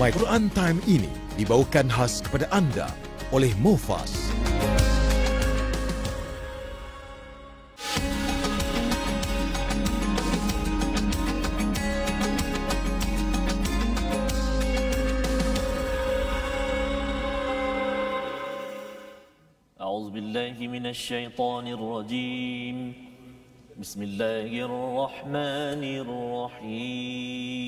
My Quran Time ini dibawakan khas kepada anda oleh Mufas. أعوذ بالله من الشيطان الرجيم بسم الله الرحمن الرحيم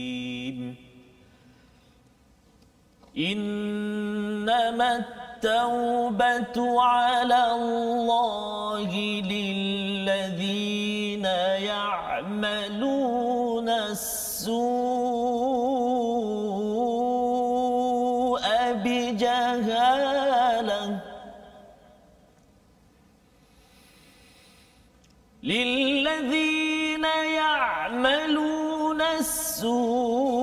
إنما التوبة على الله للذين يعملون السوء بجهالة للذين يعملون السوء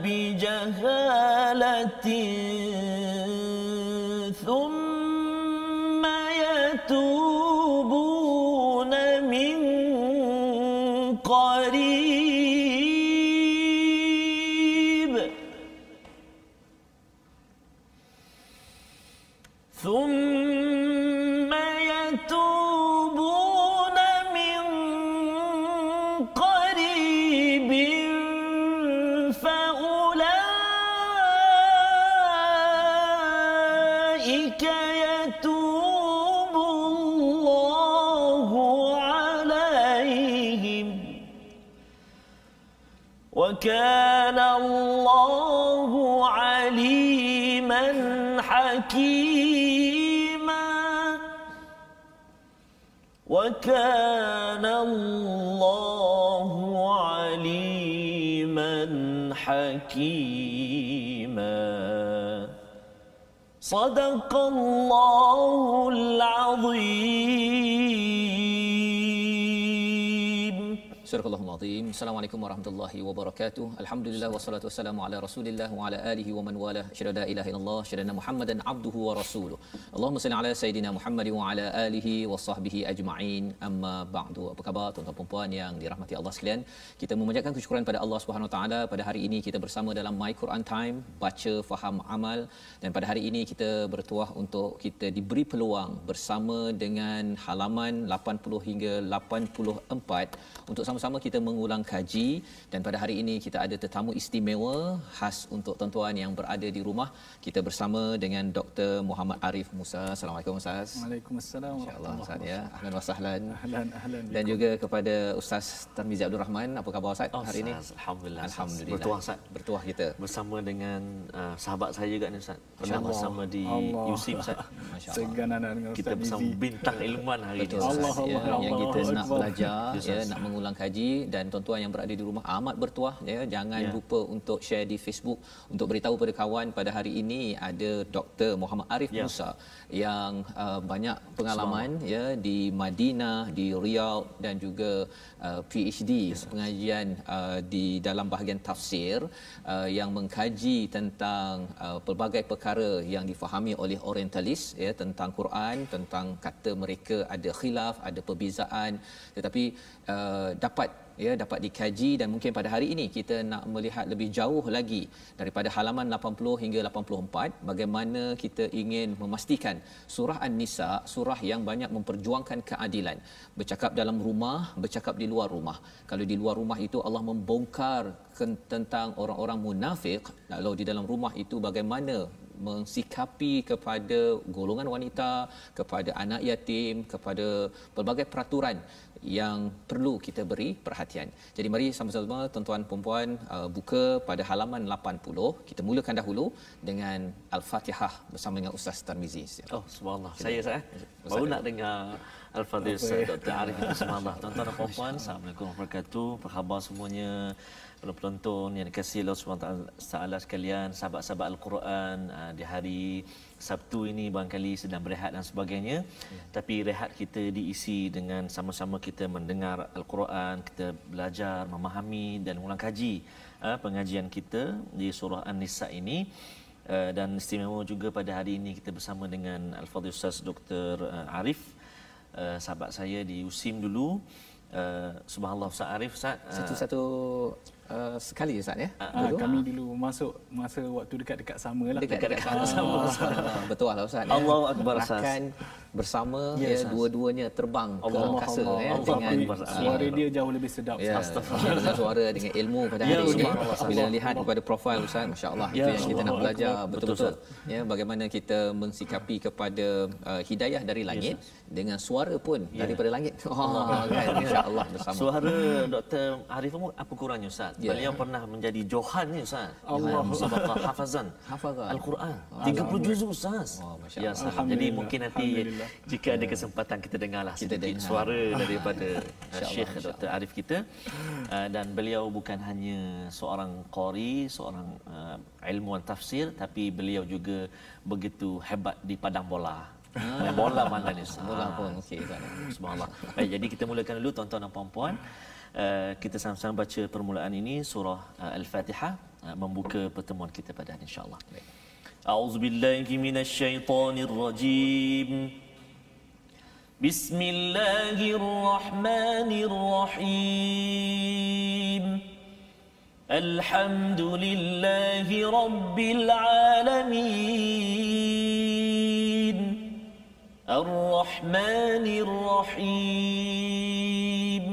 بجهالة ثم يتوبون من قريب ثم يتوبون من قريب فأولئك يتوب الله عليهم وكان الله عليما حكيما وكان الله عليما حكيما صدق الله العظيم. Surah Al-Azim. Assalamualaikum warahmatullahi wabarakatuh. Alhamdulillah wassalatu wassalamu ala Rasulillah wa ala alihi wa man wala. Syada la ilaha illallah, syada Muhammadan abduhu wa rasuluh. Allahumma salli ala sayidina Muhammad wa ala alihi wa sahbihi ajma'in. Amma ba'du. Apa khabar tuan-tuan dan puan yang dirahmati Allah sekalian? Kita memanjatkan kesyukuran pada Allah Subhanahu wa taala. Pada hari ini kita bersama dalam My Quran Time, baca, faham, amal, dan pada hari ini kita bertuah untuk kita diberi peluang bersama dengan halaman 80 hingga 84 untuk sama-sama kita mengulang kaji. Dan pada hari ini kita ada tetamu istimewa khas untuk tuan-tuan yang berada di rumah. Kita bersama dengan Dr. Muhammad Arif Musa. Assalamualaikum Ustaz. Waalaikumsalam. Insya-Allah Ustaz ya. Ahlan wa sahlan. Ahlan. Dan juga kepada Ustaz Tarmizi Abdul Rahman. Apa khabar Ustaz hari ini? Alhamdulillah. Alhamdulillah. Bertuah Ustaz. Bertuah kita Bersama dengan sahabat saya juga ni Ustaz. Pernah bersama di USIM Ustaz. Masya-Allah. Segana dengan Ustaz Kita bersama Bizi. bintang ilmuwan hari ini. Betul, Ustaz. Ustaz, ya, Allah, yang kita Allah nak Akbar. belajar Yes, ya, Ustaz. nak mengulang kaji. Dan tuan-tuan yang berada di rumah amat bertuah ya, jangan lupa untuk share di Facebook untuk beritahu pada kawan pada hari ini ada Dr. Muhammad Arif Musa yang banyak pengalaman ya di Madinah, di Riyadh dan juga PhD pengajian di dalam bahagian tafsir yang mengkaji tentang pelbagai perkara yang difahami oleh orientalis ya, tentang Quran, tentang kata mereka ada khilaf, ada perbezaan, tetapi dapat dikaji. Dan mungkin pada hari ini kita nak melihat lebih jauh lagi daripada halaman 80 hingga 84, bagaimana kita ingin memastikan surah An-Nisa, surah yang banyak memperjuangkan keadilan, bercakap dalam rumah, bercakap di luar rumah. Kalau di luar rumah itu Allah membongkar tentang orang-orang munafik, kalau di dalam rumah itu bagaimana mensikapi kepada golongan wanita, kepada anak yatim, kepada pelbagai peraturan yang perlu kita beri perhatian. Jadi mari sama-sama tuan-tuan puan-puan buka pada halaman 80. Kita mulakan dahulu dengan Al-Fatihah bersama dengan Ustaz Tarmizi. Oh, subhanallah. Saya baru nak dengar Al-Fadhil Ustaz Dr. Arif. Subhanallah. Tuan-tuan dan puan-puan, Assalamualaikum warahmatullahi wabarakatuh. Apa khabar semuanya? Penonton yang dikasihi Allah Subhanahu Taala sekalian, sahabat-sahabat Al-Quran, di hari Sabtu ini barangkali sedang berehat dan sebagainya. Tapi rehat kita diisi dengan sama-sama kita mendengar Al-Quran, kita belajar, memahami dan ulang kaji pengajian kita di surah An-Nisa ini. Dan istimewa juga pada hari ini kita bersama dengan Al-Fadhil Ustaz Dr. Arif, sahabat saya di USIM dulu. Subhanallah Ustaz Arif, Ustaz. Satu-satu sekali Ustaz ya. Kami dulu masuk masa waktu dekat-dekat sama lah. Dekat-dekat sama. Betul lah Ustaz. Allahu Akbar. Akan bersama dua-duanya terbang ke angkasa dengan suara dia jauh lebih sedap. Dengan suara, dengan ilmu pada hari ini. Bila lihat kepada profil Ustaz, masya-Allah, itu yang kita nak belajar betul-betul. Ya, bagaimana kita mensikapi kepada hidayah dari langit dengan suara pun daripada langit. Kan, insya-Allah bersama. Suara Dr. Arif pun apa kurangnya Ustaz? Beliau pernah menjadi Johan ni Ustaz. Musabaqah hafazan Al-Quran. 30 juzuk Ustaz. Ya, jadi mungkin nanti jika ada kesempatan kita dengarlah sedikit suara daripada Syekh Dr. Arif kita. Dan beliau bukan hanya seorang qari, seorang ilmuwan tafsir, tapi beliau juga begitu hebat di padang bola. Bola mana ni Ustaz? Bola pun okey. Subhanallah. Baik, jadi kita mulakan dulu tuan-tuan dan puan-puan. Kita sama-sama baca permulaan ini surah Al-Fatihah, membuka pertemuan kita pada hari insya-Allah. Baik. A'udzubillahi minasyaitonirrajim. Bismillahirrahmanirrahim. Alhamdulillahi rabbil alamin. Ar-Rahmanir Rahim.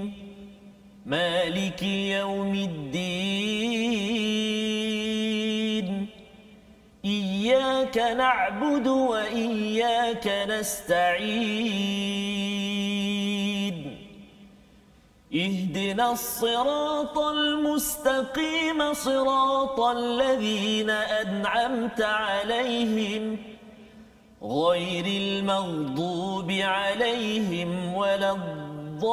Maliki yaumiddin. Iyyaka na'budu wa iyyaka nasta'in. اهدنا الصراط المستقيم صراط الذين أنعمت عليهم غير المغضوب عليهم ولا الضالين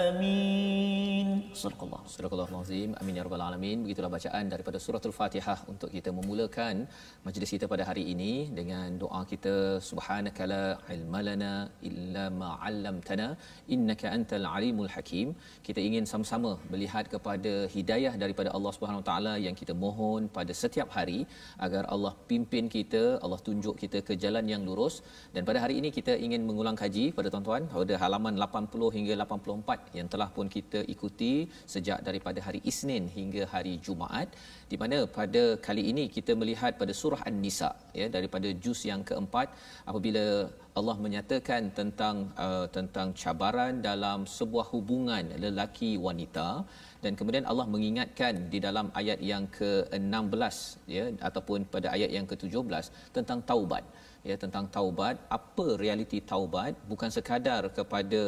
آمين. صدق الله. Sadaqallahul azim. Amin ya rabbal alamin. Begitulah bacaan daripada surah Al-Fatihah untuk kita memulakan majlis kita pada hari ini dengan doa kita, subhanaka la ilma lana illa ma 'allamtana innaka antal alimul hakim. Kita ingin sama-sama melihat kepada hidayah daripada Allah Subhanahu Wa Taala yang kita mohon pada setiap hari agar Allah pimpin kita, Allah tunjuk kita ke jalan yang lurus. Dan pada hari ini kita ingin mengulang kaji pada tuan-tuan pada halaman 80 hingga 84 yang telah pun kita ikuti sejak daripada hari Isnin hingga hari Jumaat, di mana pada kali ini kita melihat pada surah An-Nisa, ya, daripada juz yang keempat, apabila Allah menyatakan tentang cabaran dalam sebuah hubungan lelaki wanita, dan kemudian Allah mengingatkan di dalam ayat yang ke-16, ya, ataupun pada ayat yang ke-17 tentang taubat. Ya, tentang taubat, apa realiti taubat, bukan sekadar kepada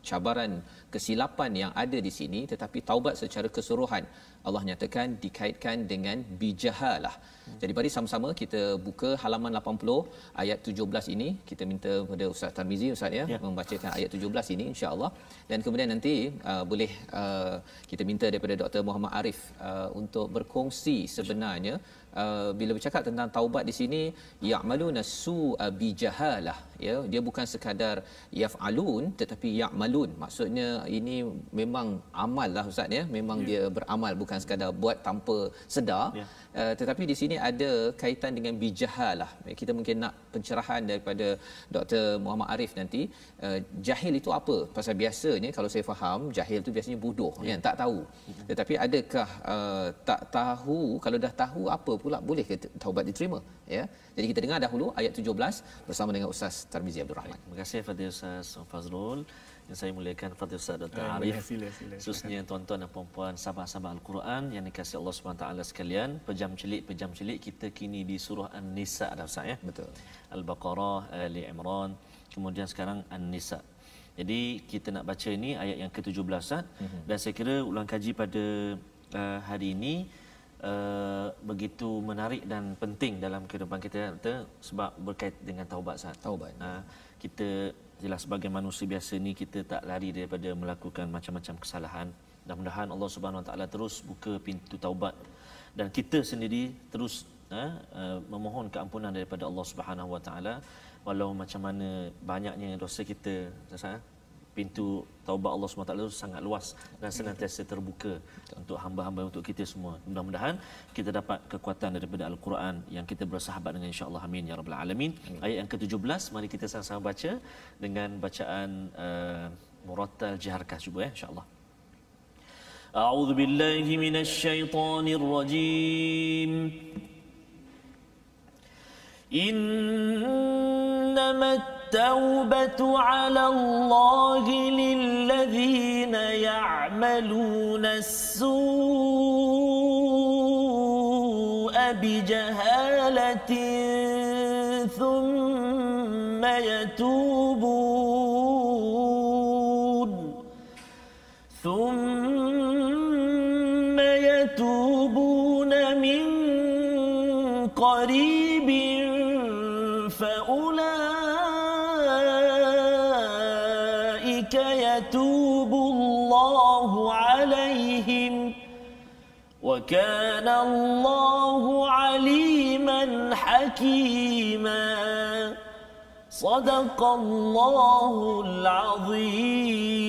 cabaran kesilapan yang ada di sini, tetapi taubat secara keseluruhan Allah nyatakan dikaitkan dengan bijahalah. Jadi mari sama-sama kita buka halaman 80 ayat 17 ini. Kita minta kepada Ustaz Tarmizi Ustaz ya, membacakan ayat 17 ini insya-Allah, dan kemudian nanti boleh kita minta daripada Dr. Muhammad Arif untuk berkongsi sebenarnya bila bercakap tentang taubat di sini, ya'maluna su'a bijahalah, ya, dia bukan sekadar yaf'alun tetapi ya'malun. Maksudnya ini memang amal lah Ustaz ya, memang dia beramal, bukan sekadar buat tanpa sedar. Tetapi di sini ada kaitan dengan bijahalah. Kita mungkin nak pencerahan daripada Dr. Muhammad Arif nanti. Jahil itu apa? Pasal biasanya kalau saya faham, jahil itu biasanya bodoh, ya, tak tahu. Tetapi adakah tak tahu, kalau dah tahu apa pula boleh ke taubat diterima, ya? Jadi kita dengar dahulu ayat 17 bersama dengan Ustaz Tarmizi Abdul Rahman. Terima kasih Fadil Ustaz Fazrul. Yang saya muliakan Fadil Ustaz Dr. Arif. Khususnya tuan-tuan dan puan-puan sahabat-sahabat Al-Quran yang dikasihi Allah Subhanahu taala sekalian, pejam celik kita kini di surah An-Nisa dah Ustaz ya. Betul. Al-Baqarah, Ali Imran, kemudian sekarang An-Nisa. Jadi kita nak baca ini ayat yang ke-17 Ustaz. Dan saya kira ulang kaji pada hari ini begitu menarik dan penting dalam kehidupan kita sebab berkait dengan taubat Ustaz. Taubat. Kita jelas sebagai manusia biasa ni kita tak lari daripada melakukan macam-macam kesalahan. Mudah-mudahan Allah Subhanahu Wa Taala terus buka pintu taubat dan kita sendiri terus memohon keampunan daripada Allah Subhanahu Wa Taala walau macam mana banyaknya dosa kita, pintu taubat Allah SWT itu sangat luas dan senantiasa terbuka untuk hamba-hamba, untuk kita semua. Mudah-mudahan kita dapat kekuatan daripada Al-Quran yang kita bersahabat dengan, insya-Allah. Amin ya rabbal alamin. Ayat yang ke-17 mari kita sama-sama baca dengan bacaan murattal jaharkah, cuba ya, insya-Allah. A'udzu billahi minasyaitonir rajim. Innamat التوبة على الله للذين يعملون السوء بجهالة ثم يتوبون من قريب فأولئك يتوب الله عليهم وكان الله عليما حكيما صدق الله العظيم.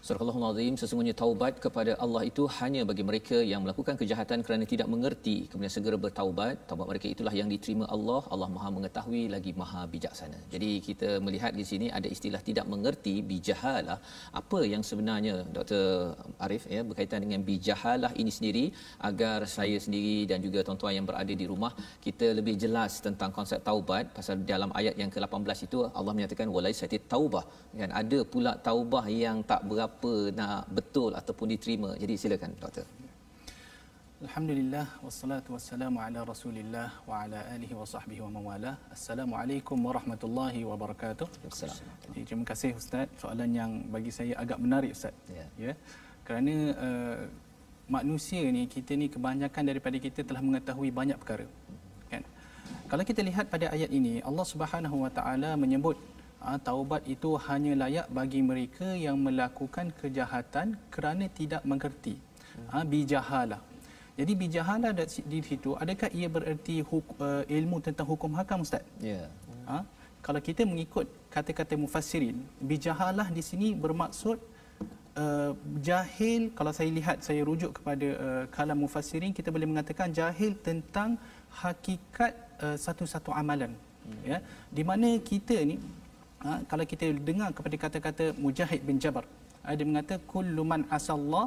Surah Al-Azim, sesungguhnya taubat kepada Allah itu hanya bagi mereka yang melakukan kejahatan kerana tidak mengerti, kemudian segera bertaubat. Taubat mereka itulah yang diterima Allah. Allah Maha mengetahui lagi Maha bijaksana. Jadi kita melihat di sini ada istilah tidak mengerti, bijahalah. Apa yang sebenarnya Dr. Arif ya berkaitan dengan bijahalah ini sendiri, agar saya sendiri dan juga tuan-tuan yang berada di rumah kita lebih jelas tentang konsep taubat. Pasal dalam ayat yang ke-18 itu Allah menyatakan walaisatit taubah, kan ada pula taubah yang tak berapa nak betul ataupun diterima. Jadi silakan doktor. Alhamdulillah wassalatu wassalamu ala Rasulillah wa ala alihi wa sahbihi wa mawala. Assalamualaikum warahmatullahi wabarakatuh. Jadi, terima kasih Ustaz. Soalan yang bagi saya agak menarik Ustaz. Ya. Kerana manusia ni, kita ni kebanyakan daripada kita telah mengetahui banyak perkara. Kan? Kalau kita lihat pada ayat ini, Allah Subhanahu wa taala menyebut taubat itu hanya layak bagi mereka yang melakukan kejahatan kerana tidak mengerti. Bijahalah. Jadi bijahalah di situ, adakah ia bererti ilmu tentang hukum hakam Ustaz? Ya. Kalau kita mengikut kata-kata mufassirin, bijahalah di sini bermaksud jahil. Kalau saya lihat, saya rujuk kepada kalam mufassirin, kita boleh mengatakan jahil tentang hakikat satu-satu amalan. Ya, di mana kita ni kalau kita dengar kepada kata-kata Mujahid bin Jabar, dia mengata kullu man asallah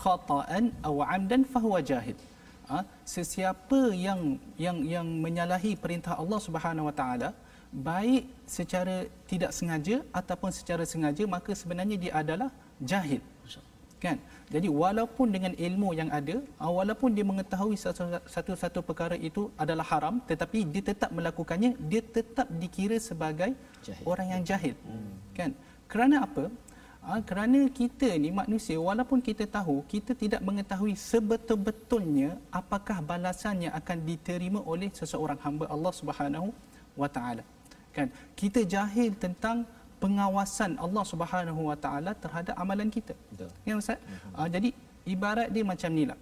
khata'an aw 'amdan fahuwa jahil. Sesiapa yang menyalahi perintah Allah Subhanahu wa taala, baik secara tidak sengaja ataupun secara sengaja, maka sebenarnya dia adalah jahil. Kan? Jadi walaupun dengan ilmu yang ada, walaupun dia mengetahui satu-satu perkara itu adalah haram, tetapi dia tetap melakukannya, dia tetap dikira sebagai jahil. Orang yang jahil. Kan? Kerana apa? Kerana kita ni manusia, walaupun kita tahu, kita tidak mengetahui sebetul-betulnya apakah balasan yang akan diterima oleh seseorang hamba Allah Subhanahu wa taala. Kan? Kita jahil tentang pengawasan Allah Subhanahu wa taala terhadap amalan kita. Betul. Ya Ustaz? Jadi ibarat dia macam nilah.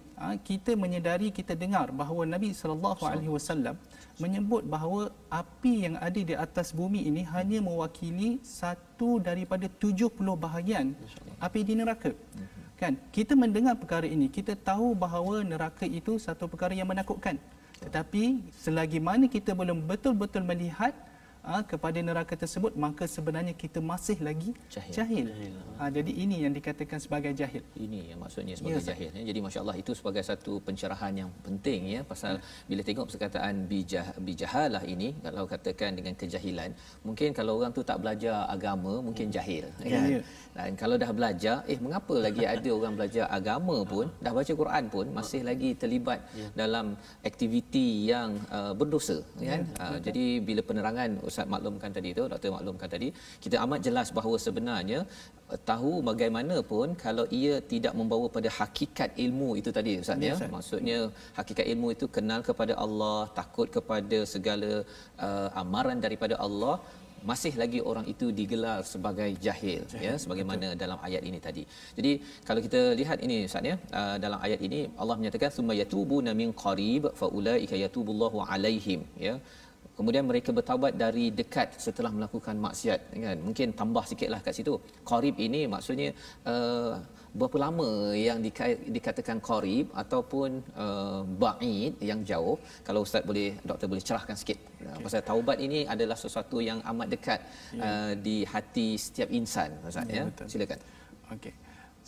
Kita menyedari, kita dengar bahawa Nabi sallallahu alaihi wasallam menyebut bahawa api yang ada di atas bumi ini hanya mewakili satu daripada 70 bahagian api di neraka. Kan? Kita mendengar perkara ini, kita tahu bahawa neraka itu satu perkara yang menakutkan. Tetapi selagi mana kita belum betul-betul melihat kepada neraka tersebut, maka sebenarnya kita masih lagi jahil. Jadi ini yang dikatakan sebagai jahil. Ini yang maksudnya sebagai jahil. Jadi masya-Allah, itu sebagai satu pencerahan yang penting ya, pasal bila tengok perkataan bijahalah ini, kalau katakan dengan kejahilan, mungkin kalau orang tu tak belajar agama mungkin jahil kan. Dan kalau dah belajar, mengapa lagi ada orang belajar agama pun, dah baca Quran pun masih lagi terlibat dalam aktiviti yang berdosa kan. Jadi bila penerangan Ustaz maklumkan tadi tu, doktor maklumkan tadi, kita amat jelas bahawa sebenarnya tahu bagaimanapun kalau ia tidak membawa pada hakikat ilmu itu tadi Ustaz ya. Maksudnya hakikat ilmu itu kenal kepada Allah, takut kepada segala amaran daripada Allah, masih lagi orang itu digelar sebagai jahil ya, sebagaimana dalam ayat ini tadi. Jadi kalau kita lihat ini Ustaz ya, dalam ayat ini Allah menyatakan summa yatubuna min qarib fa ulaika yatubullahu alaihim ya. kemudian mereka bertaubat dari dekat setelah melakukan maksiat, kan? Mungkin tambah sikitlah kat situ. Qarib ini maksudnya berapa lama yang dikatakan qarib ataupun ba'id yang jauh. Kalau ustaz boleh, doktor boleh cerahkan sikit. Pasal taubat ini adalah sesuatu yang amat dekat di hati setiap insan, ustaz, ya. Silakan. Okey.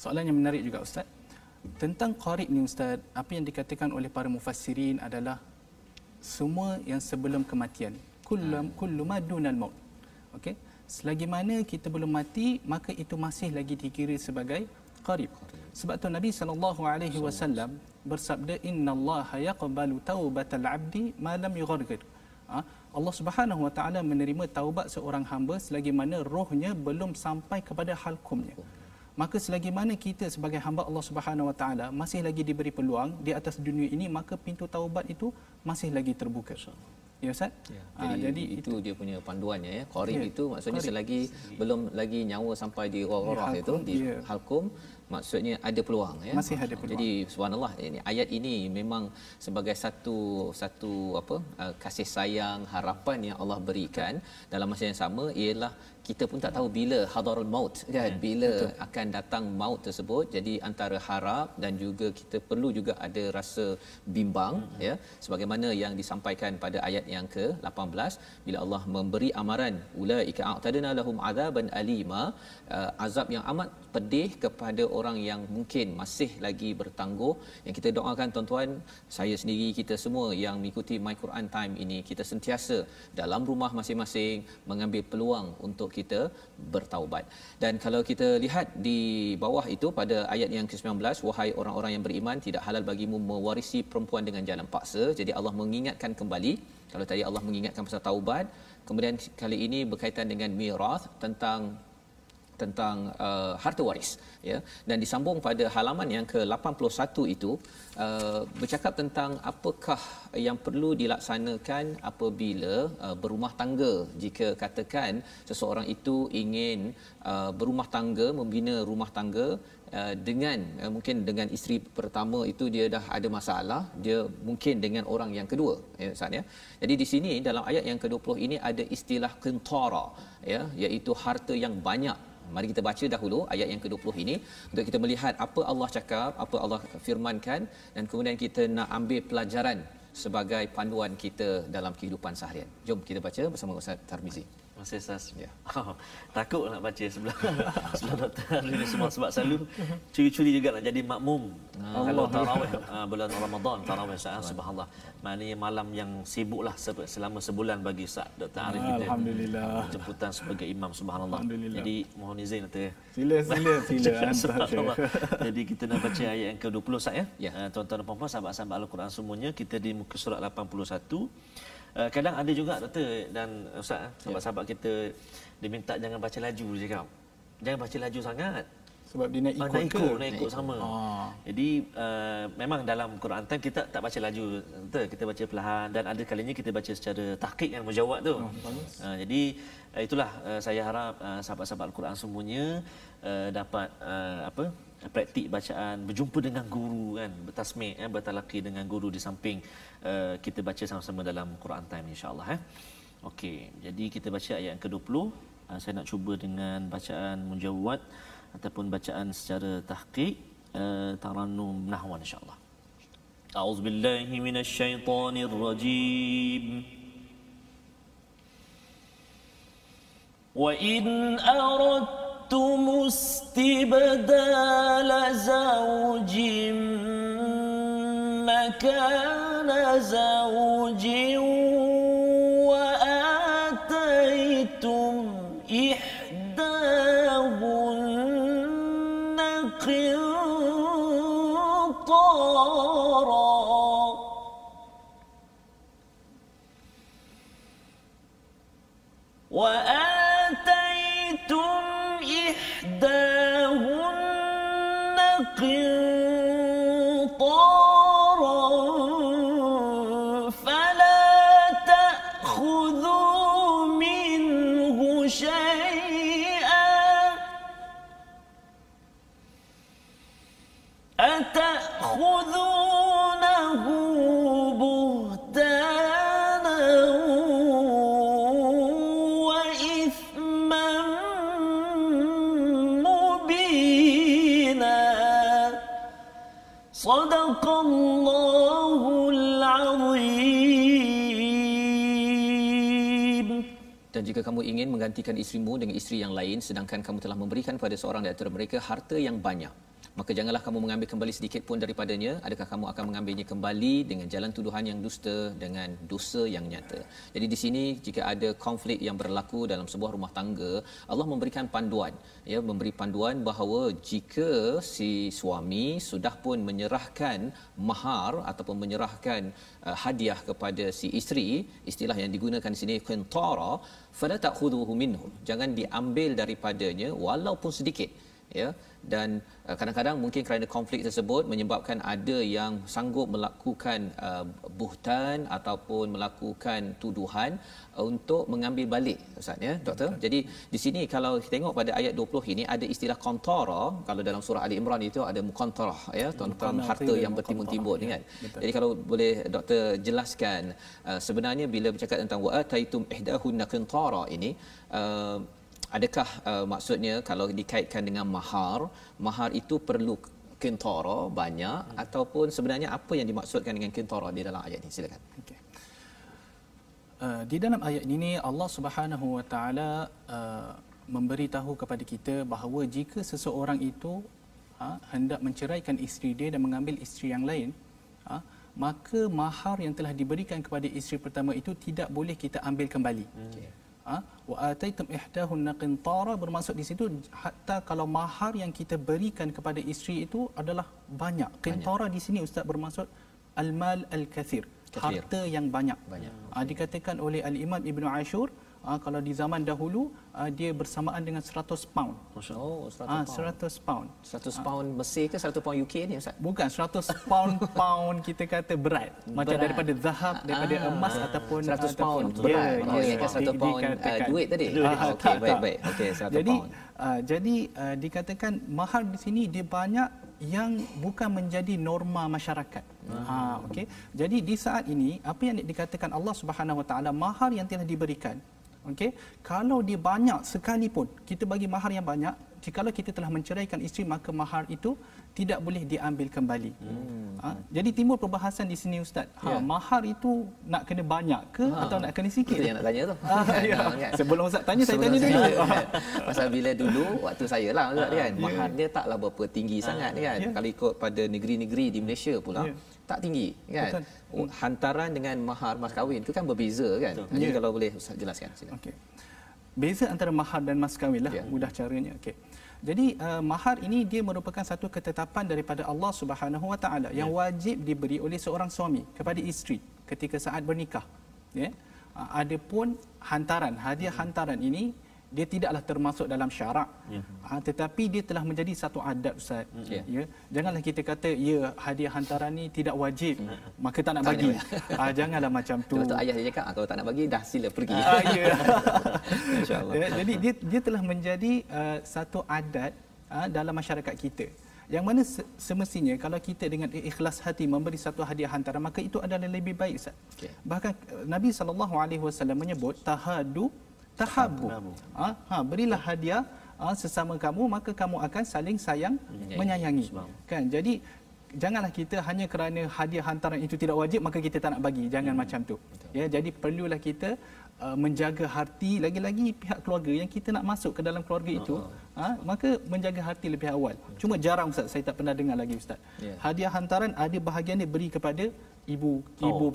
Soalan yang menarik juga ustaz. Tentang qarib ni ustaz, apa yang dikatakan oleh para mufassirin adalah semua yang sebelum kematian. Kullu ma dunal maut. Okey. Selagi mana kita belum mati, maka itu masih lagi dikira sebagai qarib. Sebab tu Nabi SAW bersabda, innallaha yaqbalu taubatal abdi ma lam yughargir. Allah Subhanahu wa taala menerima taubat seorang hamba selagi mana rohnya belum sampai kepada halkumnya. Maka selagi mana kita sebagai hamba Allah Subhanahu wa taala masih lagi diberi peluang di atas dunia ini, maka pintu taubat itu masih lagi terbuka. Ya Ustaz? Ya. Jadi itu dia punya panduannya, ya. Qarib itu maksudnya selagi belum lagi nyawa sampai di roh-roh itu, di halkum, maksudnya ada peluang, ya. Masih ada peluang. Jadi subhanallah, ini ayat ini memang sebagai satu kasih sayang, harapan yang Allah berikan. Dalam masa yang sama ialah kita pun tak tahu bila hadarul maut, kan, bila akan datang maut tersebut. Jadi antara harap dan juga kita perlu juga ada rasa bimbang, ya, sebagaimana yang disampaikan pada ayat yang ke-18 bila Allah memberi amaran ulaika a'tadna lahum azaban alima, azab yang amat pedih kepada orang yang mungkin masih lagi bertangguh. Yang kita doakan tuan-tuan, saya sendiri, kita semua yang mengikuti My Quran Time ini, kita sentiasa dalam rumah masing-masing mengambil peluang untuk kita bertaubat. Dan kalau kita lihat di bawah itu pada ayat yang ke-19, wahai orang-orang yang beriman, tidak halal bagimu mewarisi perempuan dengan jalan paksa. Jadi Allah mengingatkan kembali, kalau tadi Allah mengingatkan pasal taubat, kemudian kali ini berkaitan dengan mirath, tentang harta waris, ya. Dan disambung pada halaman yang ke-81 itu bercakap tentang apakah yang perlu dilaksanakan apabila berumah tangga. Jika katakan seseorang itu ingin berumah tangga, membina rumah tangga dengan mungkin dengan isteri pertama itu dia dah ada masalah, dia mungkin dengan orang yang kedua, ya Ustaz, ya. Jadi di sini dalam ayat yang ke-20 ini ada istilah qintara, ya, iaitu harta yang banyak. Mari kita baca dahulu ayat yang ke-20 ini untuk kita melihat apa Allah cakap, apa Allah firmankan, dan kemudian kita nak ambil pelajaran sebagai panduan kita dalam kehidupan seharian. Jom kita baca bersama Ustaz Tarmizi. Masih Ustaz. Ya. Takut nak baca sebelah Dr. Ini semua sebab selalu curi-curi juga nak jadi makmum. Kalau tarawih bulan Ramadan, tarawih subhanallah. Maknanya malam yang sibuklah selama sebulan bagi Ustaz Dr. Arif kita. Alhamdulillah. Jemputan sebagai imam, subhanallah. Jadi mohon izin Dr. Sila. Jadi kita nak baca ayat yang ke-20 Ustaz, ya. Ya. Tuan-tuan dan puan-puan, sahabat-sahabat Al-Quran semuanya, kita di muka surat 81. Kadang ada juga doktor dan ustaz, sahabat-sahabat kita diminta jangan baca laju, dia cakap. Jangan baca laju sangat. Sebab dia nak ikut sama. Jadi memang dalam Quran Time kita tak baca laju, betul, kita baca perlahan, dan ada kalinya kita baca secara tahqiq yang mujawad tu. Jadi itulah saya harap sahabat-sahabat Al-Quran semuanya dapat praktik bacaan, berjumpa dengan guru, kan, bertasmih, bertalaqi dengan guru di samping kita baca sama-sama dalam Quran Time, insya-Allah. Okey, jadi kita baca ayat yang ke-20. Saya nak cuba dengan bacaan mujawwad ataupun bacaan secara tahqiq, tarannum nahwan, insya-Allah. A'udzubillahi minasyaitonirrajim. Wa in aradtum استبدال زوج مكان زوج وآتيتم إحداهن قنطارا وآتيتم إحداهن قنطارا فلا تأخذوا منه شيئا أتأخذونه بهتانا Sadaqallahul Azim. Dan jika kamu ingin menggantikan isterimu dengan isteri yang lain sedangkan kamu telah memberikan pada seorang di antara mereka harta yang banyak, maka janganlah kamu mengambil kembali sedikit pun daripadanya. Adakah kamu akan mengambilnya kembali dengan jalan tuduhan yang dusta, dengan dosa yang nyata? Jadi di sini jika ada konflik yang berlaku dalam sebuah rumah tangga, Allah memberikan panduan, ya, memberi panduan bahawa jika si suami sudah pun menyerahkan mahar ataupun menyerahkan hadiah kepada si isteri, istilah yang digunakan di sini qintara, fala ta'khudhuhu minhu, jangan diambil daripadanya walaupun sedikit, ya. Dan kadang-kadang mungkin kerana konflik tersebut menyebabkan ada yang sanggup melakukan buhtan ataupun melakukan tuduhan untuk mengambil balik, Ustaz, ya, Doktor. Jadi di sini kalau kita tengok pada ayat 20 ini ada istilah qantara. Kalau dalam surah Ali Imran itu ada muqantarah, ya, tuan-tuan harta yang bertimbun-timbun, kan. Jadi kalau boleh Doktor jelaskan sebenarnya bila bercakap tentang wa ataitum ihdahunna qantara ini, adakah maksudnya kalau dikaitkan dengan mahar itu perlu qintara banyak, ataupun sebenarnya apa yang dimaksudkan dengan qintara di dalam ayat ini? Silakan. Okay. Di dalam ayat ini Allah Subhanahu Wa Taala memberitahu kepada kita bahawa jika seseorang itu hendak menceraikan isteri dia dan mengambil isteri yang lain, maka mahar yang telah diberikan kepada isteri pertama itu tidak boleh kita ambil kembali. Okay. Wa ataitum ihdahunna qintara bermaksud di situ hatta kalau mahar yang kita berikan kepada isteri itu adalah banyak. Qintara di sini Ustaz bermaksud al-mal al-kathir, harta yang banyak. Dikatakan oleh al-Imam Ibn Ashur, kalau di zaman dahulu dia bersamaan dengan 100 pound. Oh, 100 pound. 100 pound Mesir ke 100 pound UK ni, Ustaz? Bukan, 100 pound kita kata berat. Macam daripada zahab, daripada emas ataupun 100 pound berat. Kan 100 pound duit tadi. Okey, baik. Okey, 100 pound. Jadi dikatakan mahar di sini dia banyak yang bukan menjadi norma masyarakat. Okey. Jadi di saat ini apa yang dikatakan Allah Subhanahu Wa Taala, mahar yang telah diberikan, okey, kalau dia banyak sekalipun, kita bagi mahar yang banyak, jikalau kita telah menceraikan isteri, maka mahar itu tidak boleh diambil kembali. Jadi timbul perbahasan di sini, Ustaz. Mahar itu nak kena banyak ke atau nak kena sikit? Itu yang nak tanya tu. Sebelum Ustaz tanya, saya tanya dulu. Pasal bila dulu waktu saya lah, Ustaz, kan, mahar dia taklah berapa tinggi sangat, kan. Kalau ikut pada negeri-negeri di Malaysia pula, tak tinggi, kan. Hantaran dengan mahar mas kahwin itu kan berbeza, kan. Jadi kalau boleh Ustaz jelaskan, silakan. Okey. Beza antara mahar dan mas kahwin lah, mudah caranya. Okey. Jadi mahar ini dia merupakan satu ketetapan daripada Allah Subhanahu Wa Taala yang wajib diberi oleh seorang suami kepada isteri ketika saat bernikah. Ya. Adapun hantaran, hadiah hantaran ini dia tidaklah termasuk dalam syarak, tetapi dia telah menjadi satu adat, Ustaz. Ya, janganlah kita kata ya hadiah hantaran ni tidak wajib, maka tak nak bagi. Janganlah macam tu. Betul, ayah dia cakap kalau tak nak bagi dah sila pergi. Insyaallah. Jadi dia telah menjadi satu adat dalam masyarakat kita, yang mana semestinya kalau kita dengan ikhlas hati memberi satu hadiah hantaran, maka itu adalah lebih baik, Ustaz. Bahkan Nabi SAW menyebut tahabbu. Berilah hadiah sesama kamu, maka kamu akan saling sayang menyayangi. Kan? Jadi janganlah kita hanya kerana hadiah hantaran itu tidak wajib maka kita tak nak bagi. Jangan macam tu. Ya, jadi perlulah kita menjaga hati, lagi-lagi pihak keluarga yang kita nak masuk ke dalam keluarga itu, maka menjaga hati lebih awal. Cuma jarang, Ustaz, saya tak pernah dengar lagi, Ustaz. Hadiah hantaran ada bahagian dia beri kepada ibu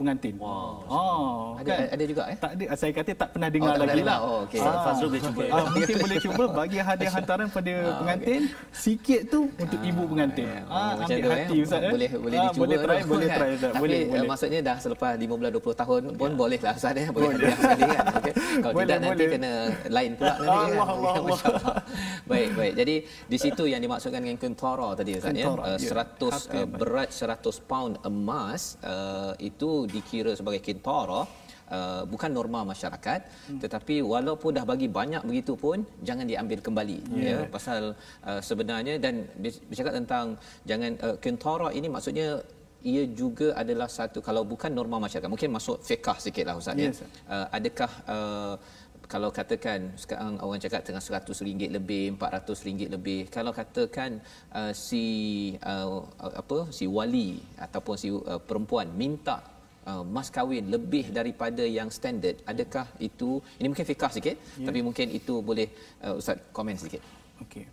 pengantin. Kan? Ada juga, Tak ada, saya kata tak pernah dengar lagi lah. Fazrul boleh cuba. Mungkin boleh cuba bagi hadiah hantaran pada pengantin, sikit tu untuk ibu pengantin. Ambil hati, Ustaz. Boleh dicuba. Boleh try, Ustaz. Tapi maksudnya dah selepas 15-20 tahun pun boleh lah, Ustaz, boleh hadiah sekali, kan. Kalau tidak nanti kena lain pula nanti, kan. Allah. Baik. Jadi di situ yang dimaksudkan dengan qintara tadi, Ustaz, ya. 100 berat 100 pound emas itu dikira sebagai qintara. Bukan norma masyarakat, tetapi walaupun dah bagi banyak begitu pun jangan diambil kembali, ya, pasal sebenarnya, dan bercakap tentang jangan qintara ini maksudnya ia juga adalah satu, kalau bukan norma masyarakat, mungkin masuk fiqh sikitlah, Ustaz, ya. Adakah kalau katakan sekarang orang cakap tengah RM100 lebih, RM400 lebih. Kalau katakan si wali ataupun si perempuan minta mas kahwin lebih daripada yang standard, adakah itu, ini mungkin fiqh sikit, tapi mungkin itu boleh Ustaz komen sedikit. Okey.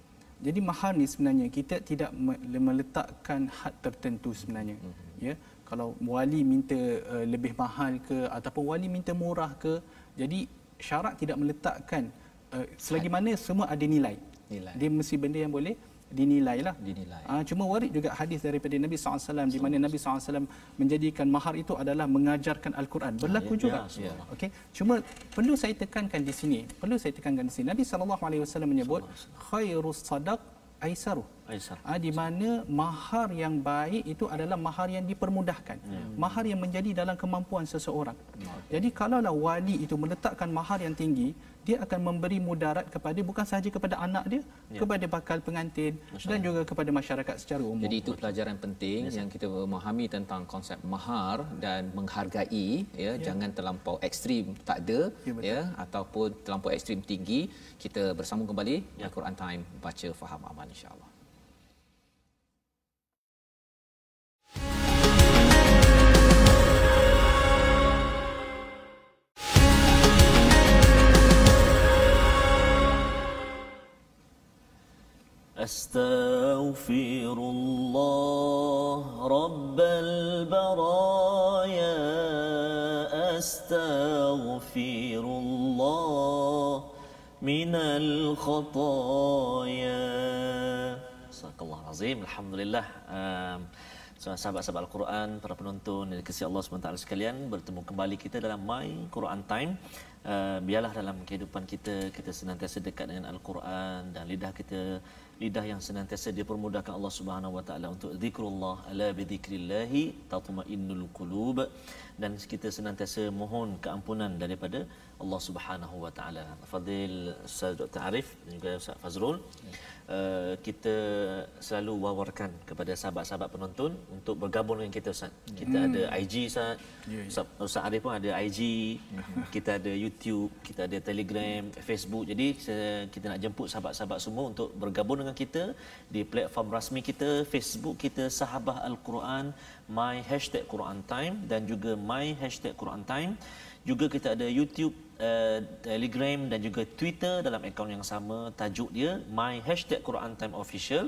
Jadi mahar ni sebenarnya kita tidak meletakkan had tertentu sebenarnya. Ya, kalau wali minta lebih mahal ke ataupun wali minta murah ke, jadi syarak tidak meletakkan selagi mana semua ada nilai. Dia mesti benda yang boleh dinilai lah. Cuma warid juga hadis daripada Nabi SAW di mana Nabi SAW menjadikan mahar itu adalah mengajarkan Al-Quran. Berlaku juga. Okey. Cuma perlu saya tekankan di sini. Nabi SAW menyebut khairus sadaq aisaru. Di mana mahar yang baik itu adalah mahar yang dipermudahkan. Mahar yang menjadi dalam kemampuan seseorang. Jadi kalaulah wali itu meletakkan mahar yang tinggi, dia akan memberi mudarat kepada bukan sahaja kepada anak dia, kepada bakal pengantin dan juga kepada masyarakat secara umum. Jadi itu pelajaran penting yang kita memahami tentang konsep mahar dan menghargai, jangan terlampau ekstrim tak ada, ataupun terlampau ekstrim tinggi. Kita bersambung kembali Al-Quran Time, baca faham aman insya-Allah. Astaghfirullah Rabbal baraya, astaghfirullah minal khataya. Sadaqallahul azim. Alhamdulillah. Sahabat-sahabat Al-Quran, para penonton yang dikasihi Allah SWT sekalian, bertemu kembali kita dalam My Quran Time. Biarlah dalam kehidupan kita, kita senantiasa dekat dengan Al-Quran dan lidah yang senantiasa dipermudahkan Allah Subhanahu Wa Taala untuk zikrullah, ala bi dzikrillahi tatma'innul qulub, dan kita senantiasa mohon keampunan daripada Allah Subhanahu Wa Taala. Fadil Ustaz Dr. Arif dan juga Ustaz Fazrul, kita selalu wawarkan kepada sahabat-sahabat penonton untuk bergabung dengan kita Ustaz. Kita ada IG Ustaz. Ustaz Arif pun ada IG. Kita ada YouTube, kita ada Telegram, Facebook. Jadi kita nak jemput sahabat-sahabat semua untuk bergabung dengan kita di platform rasmi kita, Facebook kita Sahabah Al-Quran, My #Quran Time dan juga My #Quran Time. Juga kita ada YouTube, Telegram dan juga Twitter dalam akaun yang sama, tajuk dia My #Quran Time Official,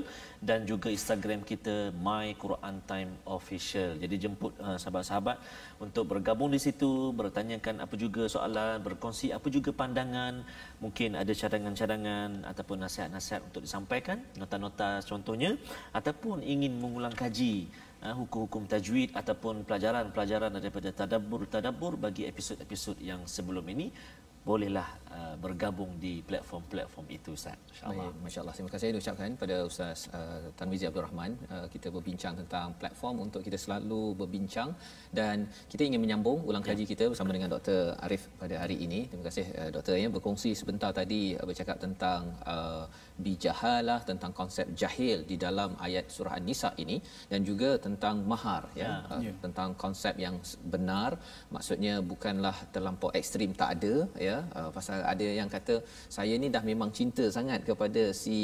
dan juga Instagram kita My Quran Time Official. Jadi jemput sahabat-sahabat untuk bergabung di situ, bertanyakan apa juga soalan, berkongsi apa juga pandangan, mungkin ada cadangan-cadangan ataupun nasihat-nasihat untuk disampaikan, nota-nota contohnya, ataupun ingin mengulang kaji hukum-hukum tajwid ataupun pelajaran-pelajaran daripada tadabbur bagi episod-episod yang sebelum ini, bolehlah bergabung di platform-platform itu Ustaz. Insya-Allah. Masya-Allah. Terima kasih diucapkan pada Ustaz Tarmizi Abdul Rahman. Kita berbincang tentang platform untuk kita selalu berbincang, dan kita ingin menyambung ulang kaji kita bersama dengan Dr. Arif pada hari ini. Terima kasih doktor berkongsi sebentar tadi, bercakap tentang bijahalah, tentang konsep jahil di dalam ayat surah An-Nisa ini, dan juga tentang mahar tentang konsep yang benar, maksudnya bukanlah terlampau ekstrim tak ada pasal ada yang kata saya ni dah memang cinta sangat kepada si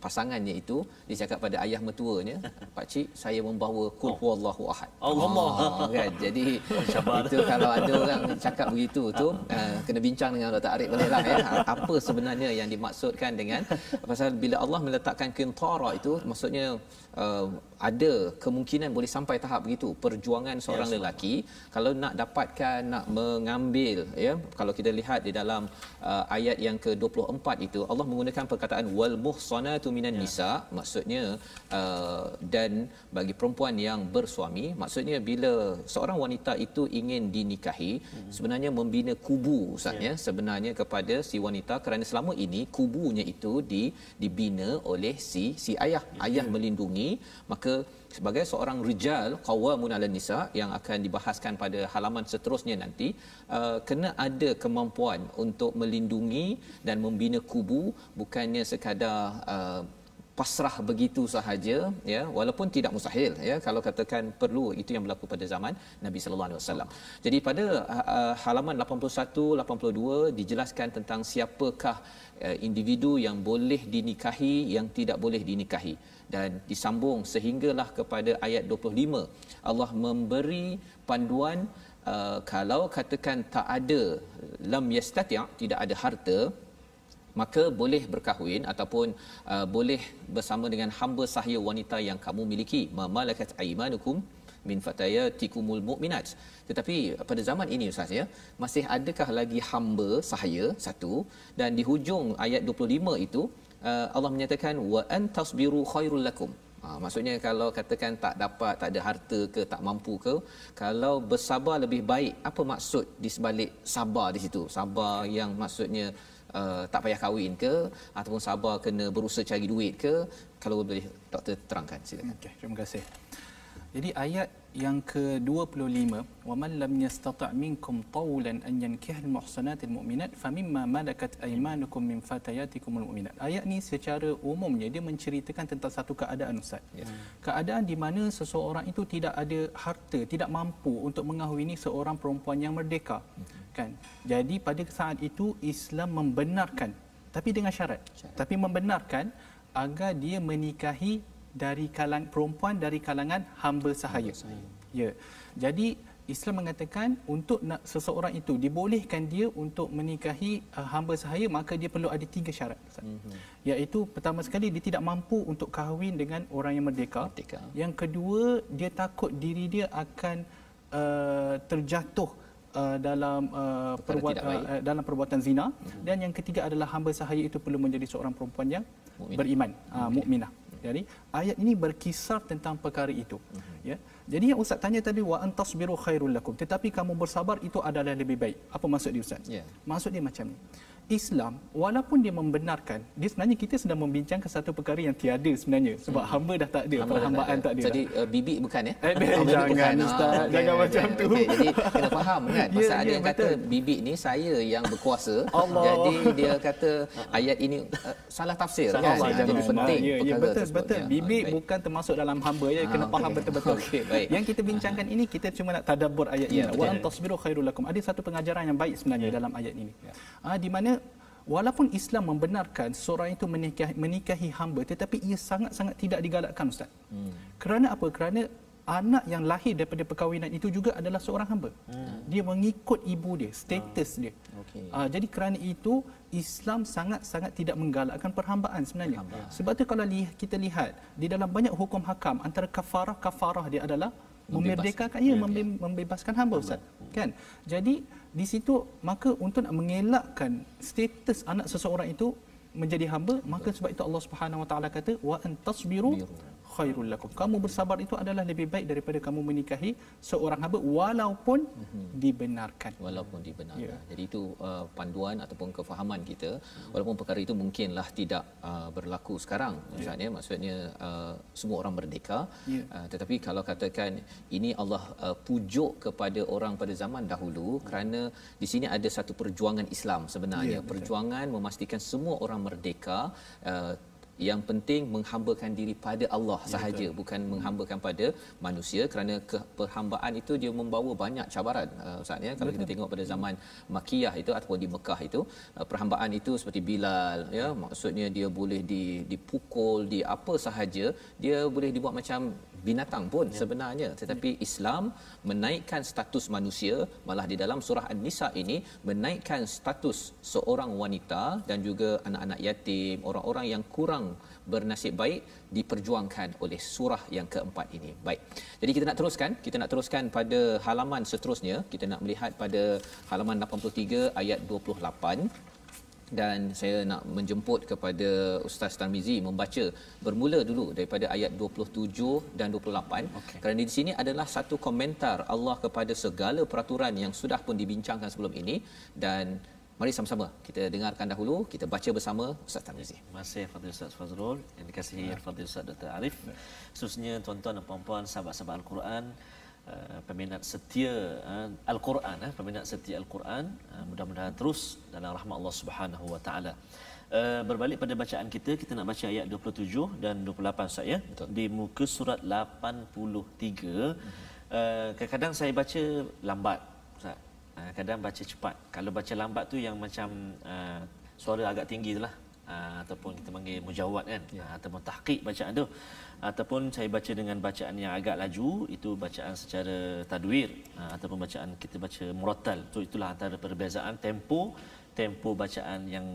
pasangannya itu, dia cakap pada ayah mertuanya, pak cik saya membawa qul huwallahu ahad. Allah kan. Jadi itu kalau ada orang cakap begitu tu kena bincang dengan Dr. Arif bolehlah apa sebenarnya yang dimaksudkan dengan, pasal bila Allah meletakkan qintara itu maksudnya ada kemungkinan boleh sampai tahap begitu. Perjuangan seorang lelaki kalau nak dapatkan, nak mengambil, kalau kita lihat di dalam ayat yang ke-24 itu Allah menggunakan perkataan wal muhsanatu minan nisa, maksudnya dan bagi perempuan yang bersuami, maksudnya bila seorang wanita itu ingin dinikahi, sebenarnya membina kubu Ustaz sebenarnya kepada si wanita, kerana selama ini kubunya itu dibina oleh si ayah melindungi. Maka sebagai seorang rijal qawamun 'alan nisa yang akan dibahaskan pada halaman seterusnya nanti, kena ada kemampuan untuk melindungi dan membina kubu, bukannya sekadar pasrah begitu sahaja, ya, walaupun tidak mustahil, ya, kalau katakan perlu, itu yang berlaku pada zaman Nabi sallallahu alaihi wasallam. Jadi pada halaman 81 82 dijelaskan tentang siapakah individu yang boleh dinikahi, yang tidak boleh dinikahi, dan disambung sehinggalah kepada ayat 25. Allah memberi panduan, kalau katakan tak ada lam yastati', tidak ada harta, maka boleh berkahwin ataupun boleh bersama dengan hamba sahaya wanita yang kamu miliki, mamalakat aimanukum min fatayatikumul mu'minat. Tetapi pada zaman ini Ustaz, ya, masih adakah lagi hamba sahaya? Satu. Dan di hujung ayat 25 itu Allah menyatakan wa antasbiru khairul lakum. Maksudnya kalau katakan tak dapat, tak ada harta ke, tak mampu ke, kalau bersabar lebih baik. Apa maksud di sebalik sabar di situ? Sabar yang maksudnya tak payah kahwin ke, ataupun sabar kena berusaha cari duit ke? Kalau boleh doktor terangkan, silakan. Okey, terima kasih. Jadi ayat yang ke-25, wa man lam yastata' minkum tawlan an yankihal muhsanatil mu'minat famimma malakat aymanukum min fatayatikumul mu'minat. Ayat ni secara umumnya dia menceritakan tentang satu keadaan, Ustaz. Keadaan di mana seseorang itu tidak ada harta, tidak mampu untuk mengahwini seorang perempuan yang merdeka. Kan? Jadi pada saat itu Islam membenarkan, tapi dengan syarat. Tapi membenarkan agar dia menikahi dari perempuan dari kalangan hamba sahaya. Ya. Jadi Islam mengatakan untuk seseorang itu dibolehkan dia untuk menikahi hamba sahaya, maka dia perlu ada 3 syarat. Iaitu pertama sekali dia tidak mampu untuk kahwin dengan orang yang merdeka. Yang kedua, dia takut diri dia akan terjatuh dalam dalam perbuatan zina, dan yang ketiga adalah hamba sahaya itu perlu menjadi seorang perempuan yang beriman, mukminah. Jadi ayat ini berkisar tentang perkara itu. Ya. Jadi yang Ustaz tanya tadi wa antasbiru khairul lakum, tetapi kamu bersabar itu adalah lebih baik. Apa maksud dia, Ustaz? Maksud dia macam ni. Islam walaupun dia membenarkan, dia sebenarnya kita sedang membincangkan satu perkara yang tiada sebenarnya, sebab hamba dah tak ada, perhambaan tak ada. Jadi bibik bukan, ya? Jangan Ustaz, jangan macam tu. Jadi kena faham kan, pasal ada yang kata bibik ni saya yang berkuasa. Jadi dia kata ayat ini salah tafsir, kan? Jadi penting perkara tersebut. Betul. Bibik bukan termasuk dalam hamba, ya, kena faham betul-betul. Yang kita bincangkan ini, kita cuma nak tadabbur ayat ini. Wa antasbiru khairul lakum. Ada satu pengajaran yang baik sebenarnya dalam ayat ini. Di mana walaupun Islam membenarkan seorang itu menikahi hamba, tetapi ia sangat-sangat tidak digalakkan, Ustaz. Kerana apa? Kerana anak yang lahir daripada perkahwinan itu juga adalah seorang hamba. Dia mengikut ibu dia, status dia. Jadi kerana itu Islam sangat-sangat tidak menggalakkan perhambaan sebenarnya. Sebab tu kalau kita lihat di dalam banyak hukum hakam, antara kafarah dia adalah memerdekakan, membebaskan hamba, Ustaz. Kan? Jadi di situ maka untuk nak mengelakkan status anak seseorang itu menjadi hamba, maka sebab itu Allah Subhanahu Wa Taala kata wa antasbiru khairul lakum. Kamu bersabar itu adalah lebih baik daripada kamu menikahi seorang hamba walaupun dibenarkan. Jadi itu panduan ataupun kefahaman kita, walaupun perkara itu mungkinlah tidak berlaku sekarang. Maksudnya semua orang merdeka, tetapi kalau katakan ini Allah pujuk kepada orang pada zaman dahulu, kerana di sini ada satu perjuangan Islam sebenarnya, perjuangan memastikan semua orang merdeka. Yang penting menghambakan diri pada Allah sahaja, bukan menghambakan pada manusia, kerana perhambaan itu dia membawa banyak cabaran, Ustaz, ya. Kalau kita tengok pada zaman Makkiyah itu ataupun di Mekah itu, perhambaan itu seperti Bilal, ya, maksudnya dia boleh dipukul, di apa sahaja, dia boleh dibuat macam binatang pun sebenarnya. Tetapi Islam menaikkan status manusia, malah di dalam surah An-Nisa ini menaikkan status seorang wanita dan juga anak-anak yatim, orang-orang yang kurang bernasib baik, diperjuangkan oleh surah yang keempat ini. Baik. Jadi kita nak teruskan pada halaman seterusnya. Kita nak melihat pada halaman 83 ayat 28. Dan saya nak menjemput kepada Ustaz Tarmizi membaca bermula dulu daripada ayat 27 dan 28. Kerana di sini adalah satu komentar Allah kepada segala peraturan yang sudah pun dibincangkan sebelum ini, dan mari sama-sama kita dengarkan dahulu, kita baca bersama Ustaz Tarmizi. Terima kasih Fadil Ustaz Fazrul, yang dikasihi Fadil Ustaz Dr. Arif. Khususnya tuan-tuan dan puan-puan sahabat-sahabat Al-Quran, peminat setia Al-Quran, peminat setia Al-Quran, mudah-mudahan terus dalam rahmat Allah Subhanahu Wa Taala. Berbalik pada bacaan kita nak baca ayat 27 dan 28 Ustaz ya. Di muka surat 83. Kadang-kadang saya baca lambat Ustaz. Kadang baca cepat. Kalau baca lambat tu yang macam suara agak tinggi itulah. Ataupun kita panggil mujawad kan, ataupun tahqiq bacaan tu, ataupun saya baca dengan bacaan yang agak laju, itu bacaan secara tadwir, ataupun bacaan kita baca murattal. So itulah antara perbezaan tempo bacaan yang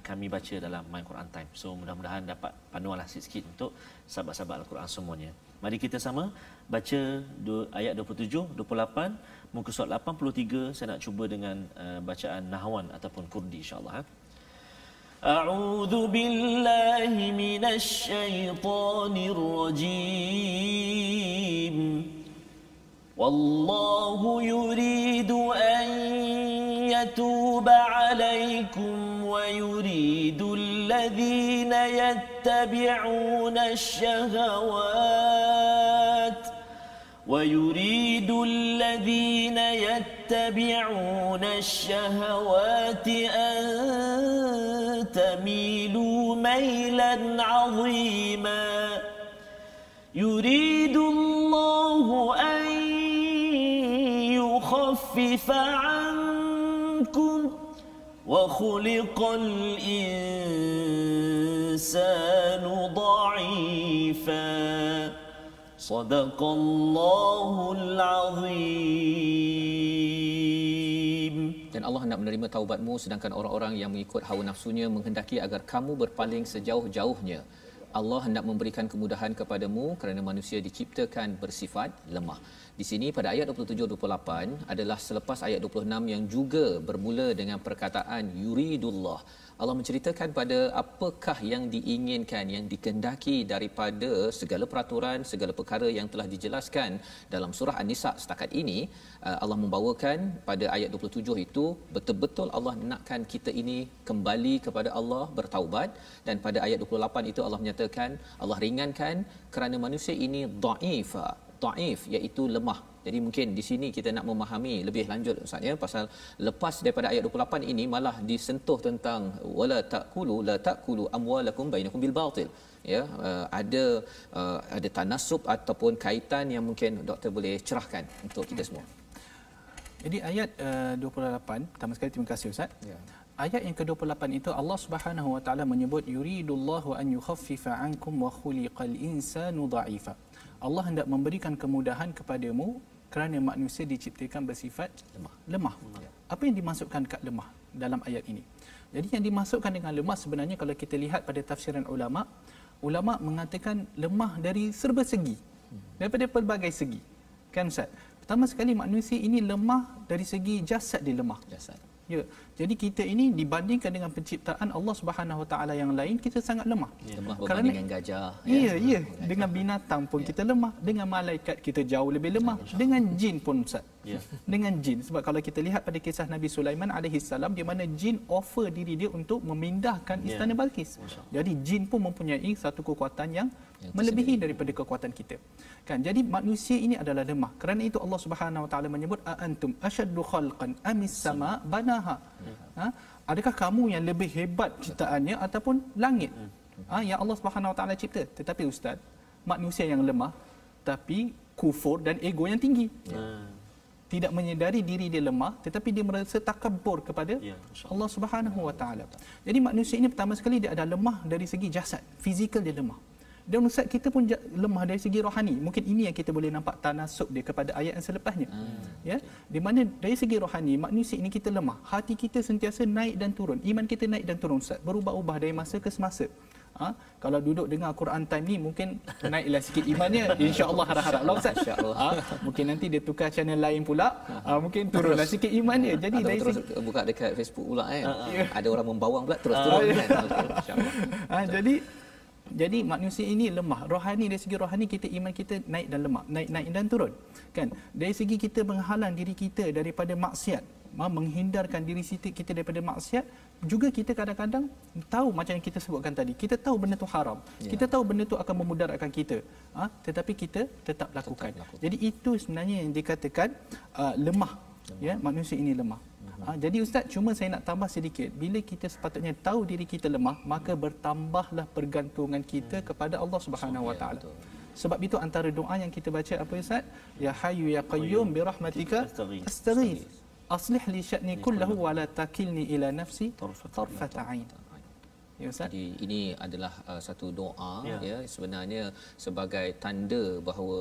kami baca dalam My Quran Time. So mudah-mudahan dapat panduanlah sikit-sikit untuk sahabat-sahabat Al-Quran semuanya. Mari kita sama baca ayat 27, 28, muka surat 83. Saya nak cuba dengan bacaan nahwan ataupun kurdi insya-Allah. أعوذ بالله من الشيطان الرجيم والله يريد أن يتوب عليكم ويريد الذين يتبعون الشهوات أن تميلوا ميلا عظيما يريد الله أن يخفف عنكم وخلق الإنسان ضعيفا صدق الله العظيم. Dan Allah hendak menerima taubatmu, sedangkan orang-orang yang mengikut hawa nafsunya menghendaki agar kamu berpaling sejauh-jauhnya. Allah hendak memberikan kemudahan kepadamu kerana manusia diciptakan bersifat lemah. Di sini pada ayat 27-28 adalah selepas ayat 26 yang juga bermula dengan perkataan yuridullah. Allah menceritakan pada apakah yang diinginkan, yang dikehendaki daripada segala peraturan, segala perkara yang telah dijelaskan dalam surah An-Nisa setakat ini. Allah membawakan pada ayat 27 itu betul-betul Allah nakkan kita ini kembali kepada Allah, bertaubat. Dan pada ayat 28 itu Allah menyatakan, Allah ringankan kerana manusia ini dhaif iaitu lemah. Jadi mungkin di sini kita nak memahami lebih lanjut Ustaz ya, pasal lepas daripada ayat 28 ini malah disentuh tentang la ta'kulu amwalakum bainakum bil batil. Ya, ada tanasub ataupun kaitan yang mungkin doktor boleh cerahkan untuk kita semua. Jadi ayat 28, pertama sekali terima kasih Ustaz. Ya. Ayat yang ke-28 itu Allah Subhanahu Wa Taala menyebut yuridullahu an yukhaffifa ankum wa khuliqal insanu dha'ifa. Allah hendak memberikan kemudahan kepadamu kerana manusia diciptakan bersifat lemah. Apa yang dimaksudkan kat lemah dalam ayat ini? Jadi yang dimaksudkan dengan lemah sebenarnya kalau kita lihat pada tafsiran ulama mengatakan lemah dari serba segi. Daripada pelbagai segi. Kan Ustaz? Pertama sekali manusia ini lemah dari segi jasad dia lemah. Jasad. Ya. Jadi kita ini dibandingkan dengan penciptaan Allah Subhanahu Wa Taala yang lain, kita sangat lemah. Lemah berbanding dengan gajah. Ya. Dengan binatang pun kita lemah, dengan malaikat kita jauh lebih lemah, dengan jin pun Ustaz. Ya. Dengan jin, sebab kalau kita lihat pada kisah Nabi Sulaiman alaihi salam di mana jin offer diri dia untuk memindahkan istana Balqis. Jadi jin pun mempunyai satu kekuatan yang melebihi daripada kekuatan kita. Kan? Jadi manusia ini adalah lemah. Kerana itu Allah Subhanahu Wa Taala menyebut antum asyaddu khalqan amis sama banaha. Adakah kamu yang lebih hebat ciptaannya ataupun langit? Yang Allah Subhanahu Wa Taala cipta. Tetapi Ustaz, manusia yang lemah tapi kufur dan ego yang tinggi. Tidak menyedari diri dia lemah tetapi dia merasa takabur kepada Allah Subhanahu Wa Taala. Jadi manusia ini pertama sekali dia ada lemah dari segi jasad, fizikal dia lemah. Dan Ustaz kita pun lemah dari segi rohani. Mungkin ini yang kita boleh nampak tanasub dia kepada ayat yang selepasnya. Ya, di mana dari segi rohani manusia ini kita lemah. Hati kita sentiasa naik dan turun. Iman kita naik dan turun Ustaz. Berubah-ubah dari masa ke semasa. Kalau duduk dengar Quran time ni mungkin naiklah sikit imannya, insya-Allah harap-haraplah Ustaz. Mungkin nanti dia tukar channel lain pula, mungkin turunlah sikit iman dia. Jadi dari terus buka dekat Facebook pula kan. Ada orang membawang pula terus turun kan. Insya-Allah. Jadi manusia ini lemah. Rohani, dari segi rohani kita, iman kita naik dan lemah, naik dan turun. Kan? Dari segi kita menghalang diri kita daripada maksiat, menghindarkan diri kita daripada maksiat, juga kita kadang-kadang tahu macam yang kita sebutkan tadi. Kita tahu benda tu haram. Kita tahu benda tu akan memudaratkan kita. Tetapi kita tetap lakukan. Jadi itu sebenarnya yang dikatakan lemah. Ya, manusia ini lemah. Jadi Ustaz, cuma saya nak tambah sedikit. Bila kita sepatutnya tahu diri kita lemah, maka bertambahlah pergantungan kita kepada Allah Subhanahu Wa Taala. Sebab itu antara doa yang kita baca apa Ustaz? Ya Hayyu Ya Qayyum bi rahmatika astaghith. Aslih li sya'ni kullahu wa la takilni ila nafsi tarfata ain. Ya Ustaz. Jadi ini adalah satu doa ya sebenarnya sebagai tanda bahawa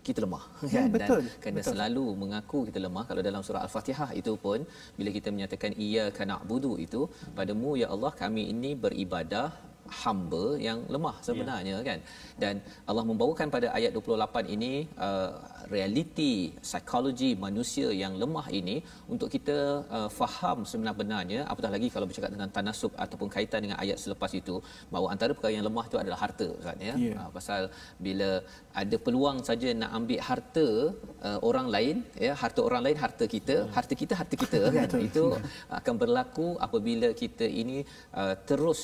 kita lemah kan, betul, dan kena betul. selalu mengaku kita lemah. Kalau dalam surah Al-Fatihah itu pun bila kita menyatakan iyyaka na'budu itu, padamu ya Allah kami ini beribadah, hamba yang lemah sebenarnya kan. Dan Allah membawakan pada ayat 28 ini realiti psikologi manusia yang lemah ini untuk kita faham sebenarnya, apatah lagi kalau bercakap tentang tanasub ataupun kaitan dengan ayat selepas itu, bahawa antara perkara yang lemah itu adalah harta Ustaz ya. Pasal bila ada peluang saja nak ambil harta orang lain ya, harta orang lain harta kita kan. Itu akan berlaku apabila kita ini terus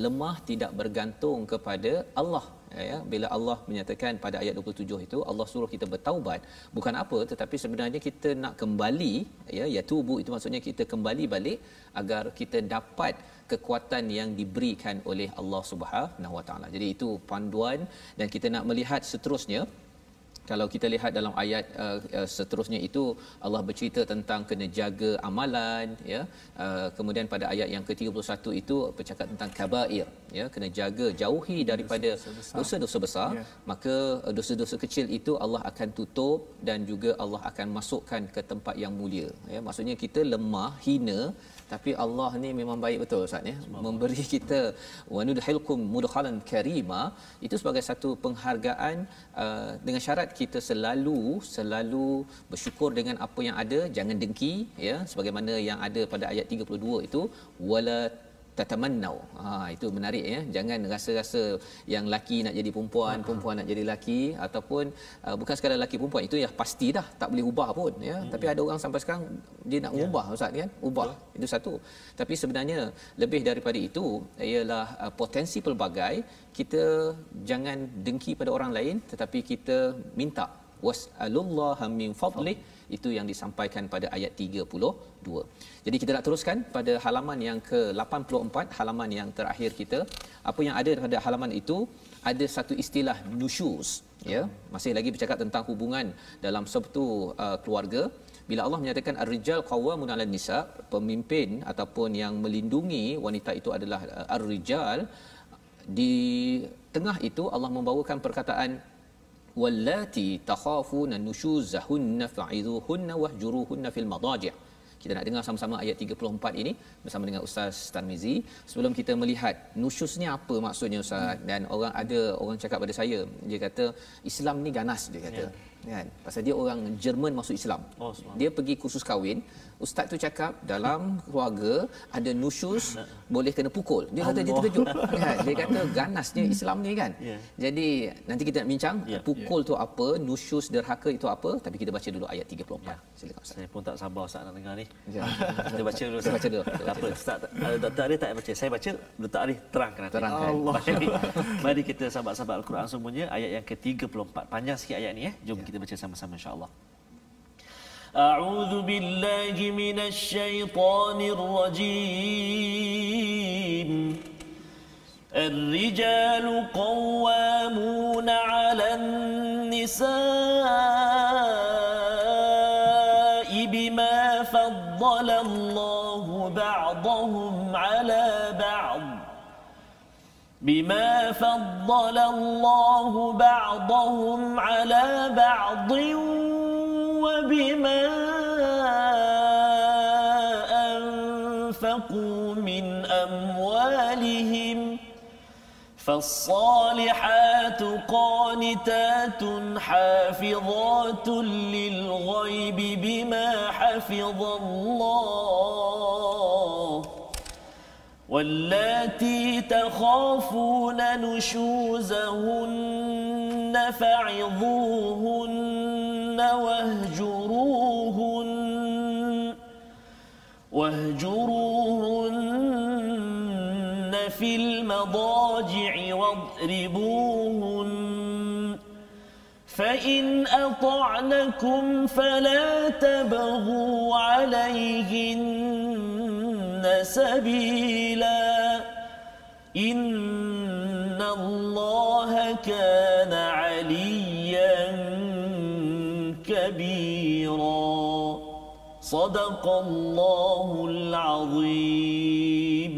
lemah, tidak bergantung kepada Allah ya. Bila Allah menyatakan pada ayat 27 itu, Allah suruh kita bertaubat, bukan apa tetapi sebenarnya kita nak kembali ya, yatubu itu maksudnya kita kembali balik agar kita dapat kekuatan yang diberikan oleh Allah Subhanahu Wa Taala. Jadi itu panduan, dan kita nak melihat seterusnya. Kalau kita lihat dalam ayat seterusnya itu, Allah bercerita tentang kena jaga amalan ya. Kemudian pada ayat yang ke-31 itu bercakap tentang kabair ya, kena jaga jauhi daripada dosa-dosa besar. Maka dosa-dosa kecil itu Allah akan tutup dan juga Allah akan masukkan ke tempat yang mulia ya. Maksudnya kita lemah, hina, tapi Allah ni memang baik betul Ustaz ya, memberi kita wa nudkhilkum mudkhalan karima, itu sebagai satu penghargaan dengan syarat kita selalu bersyukur dengan apa yang ada, jangan dengki ya, sebagaimana yang ada pada ayat 32 itu, wala tatamannau. Itu menarik ya, jangan rasa-rasa yang laki nak jadi perempuan, perempuan nak jadi laki, ataupun bukan sekadar laki perempuan itu ya pasti dah tak boleh ubah pun ya. Tapi ada orang sampai sekarang dia nak ubah Ustaz kan, ubah. Itu satu. Tapi sebenarnya lebih daripada itu ialah potensi pelbagai. Kita jangan dengki pada orang lain, tetapi kita minta was'alullaha min fadlih, itu yang disampaikan pada ayat 32. Jadi kita nak teruskan pada halaman yang ke-84, halaman yang terakhir kita. Apa yang ada pada halaman itu, ada satu istilah nusyuz ya, masih lagi bercakap tentang hubungan dalam satu keluarga. Bila Allah menyatakan ar-rijal qawwamun 'alan nisa, pemimpin ataupun yang melindungi wanita itu adalah ar-rijal, di tengah itu Allah membawakan perkataan wallati takhafuna nushuzahunna fa'idhuhunna wahjuruhunna fil madaji'. Kita nak dengar sama-sama ayat 34 ini bersama dengan Ustaz Tarmizi. Sebelum kita melihat nusyuz ni apa maksudnya Ustaz, dan ada orang cakap pada saya, dia kata Islam ni ganas, dia kata kan, pasal dia orang Jerman masuk Islam. Dia pergi kursus kahwin, ustaz tu cakap dalam keluarga ada nusyuz, boleh kena pukul. Dia kata dia terkejut kan, dia kata ganasnya Islam ni kan. Jadi nanti kita nak bincang pukul tu apa, nusyuz derhaka itu apa, tapi kita baca dulu ayat 34. Silakan Ustaz. Saya pun tak sabar Ustaz nak dengar ni. Kita baca dulu. Kita baca dulu. Tak apa Ustaz, Dr. Arif tak baca, saya baca, Dr. Arif terangkan nanti. Mari kita sahabat-sahabat Al-Quran semuanya, ayat yang ke-34. Panjang sikit ayat ni Jom kita baca sama-sama insya-Allah. A'udzu billahi minasy syaithanir rajim. Ar-rijalu qawwamuna 'alan nisa'i bima faddala Allahu ba'dahum 'ala ba'd. بما فضل الله بعضهم على بعض وبما أنفقوا من أموالهم فالصالحات قانتات حافظات للغيب بما حفظ الله واللاتي تخافون نشوزهن فعظوهن واهجروهن في المضاجع واضربوهن فإن أطعنكم فلا تبغوا عليهن سبيلا إن الله كان عليا كبيرا صدق الله العظيم.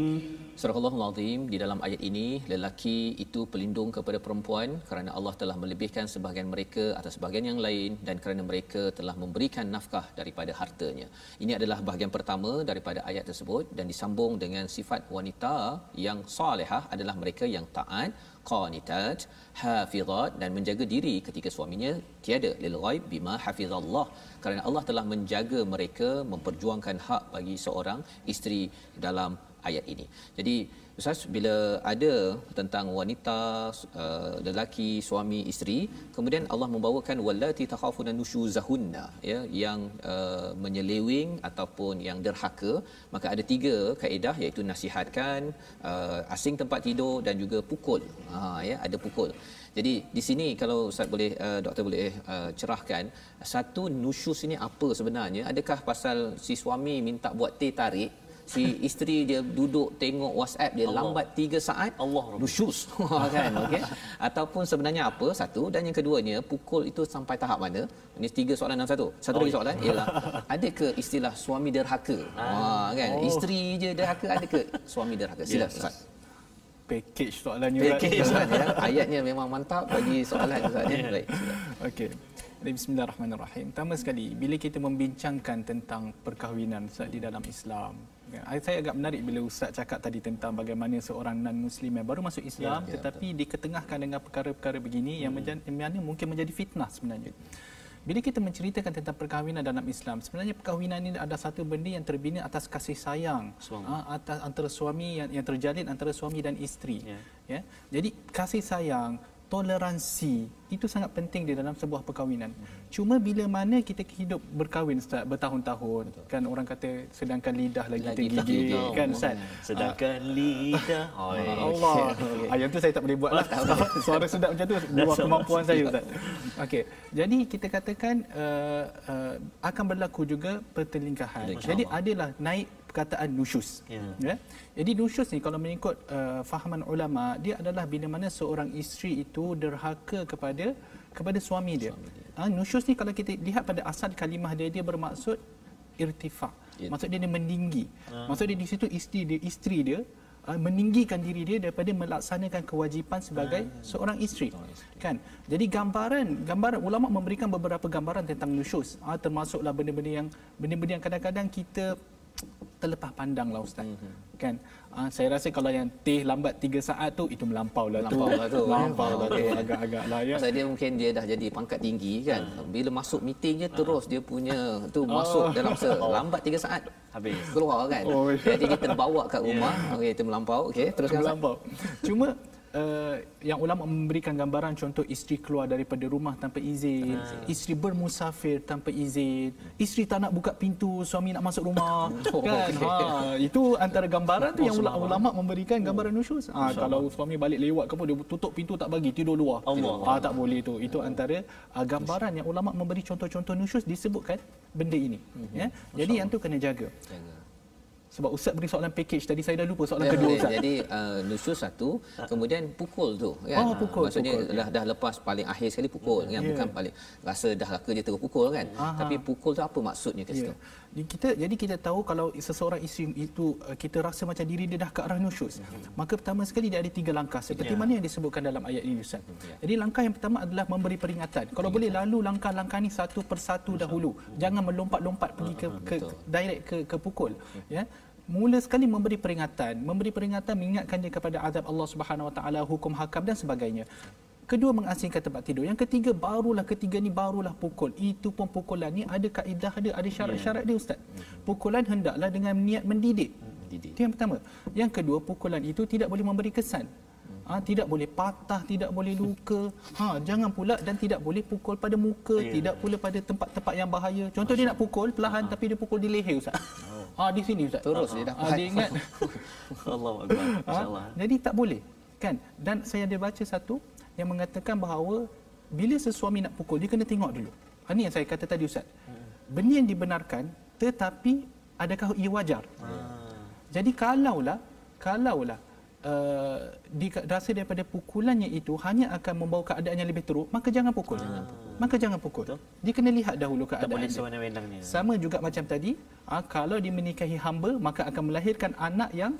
Surah Al-Allahul Azim, di dalam ayat ini lelaki itu pelindung kepada perempuan kerana Allah telah melebihkan sebahagian mereka atas sebahagian yang lain dan kerana mereka telah memberikan nafkah daripada hartanya. Ini adalah bahagian pertama daripada ayat tersebut dan disambung dengan sifat wanita yang salihah adalah mereka yang taat, qanitat, hafizat dan menjaga diri ketika suaminya tiada, lil ghaib bima hafizallah, kerana Allah telah menjaga mereka, memperjuangkan hak bagi seorang isteri dalam ayat ini. Jadi Ustaz, bila ada tentang wanita, lelaki, suami, isteri, kemudian Allah membawakan wallati takhafuna nushuzahunna, ya, yang menyeleweng ataupun yang derhaka, maka ada 3 kaedah, iaitu nasihatkan, asing tempat tidur dan juga pukul. Ya, ada pukul. Jadi di sini kalau Ustaz boleh, doktor boleh cerahkan, satu nusyuz ini apa sebenarnya? Adakah pasal si suami minta buat teh tarik, si isteri dia duduk tengok WhatsApp dia lambat 3 saat, nusyuz kan, okey, ataupun sebenarnya apa? Satu, dan yang keduanya, pukul itu sampai tahap mana? Ini 3 soalan dalam satu. Satu lagi soalan ialah, ada ke istilah suami derhaka? Kan, isteri je derhaka, ada ke suami derhaka? Sila Ustaz. Package soalannya. Package soalannya. Ayatnya memang mantap bagi soalan Ustaz ya. Baik. Okey. Bismillahirrahmanirrahim. Pertama sekali, bila kita membincangkan tentang perkahwinan Ustaz di dalam Islam, saya agak menarik bila Ustaz cakap tadi tentang bagaimana seorang non-Muslim yang baru masuk Islam tetapi diketengahkan dengan perkara-perkara begini yang mana mungkin menjadi fitnah sebenarnya. Bila kita menceritakan tentang perkahwinan dalam Islam, sebenarnya perkahwinan ini ada satu benda yang terbina atas kasih sayang atas antara suami yang terjalin antara suami dan isteri. Ya. Jadi kasih sayang, toleransi itu sangat penting di dalam sebuah perkahwinan. Cuma bila mana kita hidup berkahwin Ustaz bertahun-tahun, kan orang kata sedangkan lidah lagi tergigit kan Ustaz. Sedangkan lidah. Allah. Yang tu saya tak boleh buatlah. Suara sedap macam tu luar kemampuan saya Ustaz. Okey. Jadi kita katakan akan berlaku juga pertelingkahan. Jadi adalah naik perkataan nusyuz. Ya. Jadi nusyuz ni kalau mengikut fahaman ulama, dia adalah bila mana seorang isteri itu derhaka kepada suami dia. Nusyuz ni kalau kita lihat pada asal kalimah dia bermaksud irtifa. Maksud dia meninggi. Maksud dia di situ isteri dia meninggikan diri dia daripada melaksanakan kewajipan sebagai seorang isteri. Kan? Jadi gambaran ulama memberikan beberapa gambaran tentang nusyuz. Termasuklah benda-benda yang kadang-kadang kita terlepas pandang lah Ustaz. Kan? Saya rasa kalau yang teh lambat 3 saat tu, itu melampau lah tu. Agak-agak lah ya. Pasal dia mungkin dia dah jadi pangkat tinggi kan. Bila masuk meeting je terus dia punya tu masuk dalam lambat 3 saat habis keluar kan. Jadi kita bawa kat rumah, okey itu melampau. Okey, teruskan melampau. Cuma yang ulama memberikan gambaran, contoh isteri keluar daripada rumah tanpa izin, isteri bermusafir tanpa izin, isteri tak nak buka pintu, suami nak masuk rumah, kan? Itu antara gambaran tu yang ulama memberikan gambaran nusyuz. Kalau suami balik lewat ke apa, dia tutup pintu tak bagi, tidur luar. Tak boleh tu. Itu antara gambaran yang ulama memberi contoh-contoh nusyuz disebutkan benda ini. Ya. Jadi yang tu kena jaga. Sebab Ustaz beri soalan package tadi, saya dah lupa soalan kedua Ustaz. Jadi nusyuz satu, kemudian pukul tu kan. Maksudnya pukul. Dah lepas paling akhir sekali pukul kan, bukan paling rasa dah laka dia terus pukul kan. Tapi pukul tu apa maksudnya kat situ? Jadi kita tahu kalau seseorang isteri itu kita rasa macam diri dia dah ke arah nusyuz, maka pertama sekali dia ada 3 langkah seperti mana yang disebutkan dalam ayat ini Ustaz. Jadi langkah yang pertama adalah memberi peringatan. Kalau boleh lalu langkah-langkah ni satu persatu dahulu. Jangan melompat-lompat pergi ke direct ke pukul, ya. Mula sekali memberi peringatan mengingatkan dia kepada azab Allah Subhanahu Wa Taala, hukum hakam dan sebagainya. Kedua, mengasingkan tempat tidur. Yang ketiga ni barulah pukul. Itu pun pukulan ni ada kaedah dia, ada syarat-syarat dia Ustaz. Pukulan hendaklah dengan niat mendidik. Itu yang pertama. Yang kedua, pukulan itu tidak boleh memberi kesan. Tidak boleh patah, tidak boleh luka. Jangan pula dan tidak boleh pukul pada muka, tidak pula pada tempat-tempat yang bahaya. Contoh dia nak pukul perlahan tapi dia pukul di leher Ustaz. Di sini Ustaz. Terus dia dapat. Dia ingat. Allahu akbar. Masya-Allah. Jadi tak boleh. Kan? Dan saya ada baca satu yang mengatakan bahawa bila sesuami nak pukul, dia kena tengok dulu. Ini yang saya kata tadi Ustaz. Benda yang dibenarkan, tetapi adakah ia wajar? Jadi kalaulah dirasa daripada pukulannya itu hanya akan membawa keadaan yang lebih teruk, maka jangan pukul. Maka jangan pukul. Dia kena lihat dahulu keadaan. Tak boleh sewenang-wenangnya. Sama juga macam tadi, kalau dia menikahi hamba, maka akan melahirkan anak yang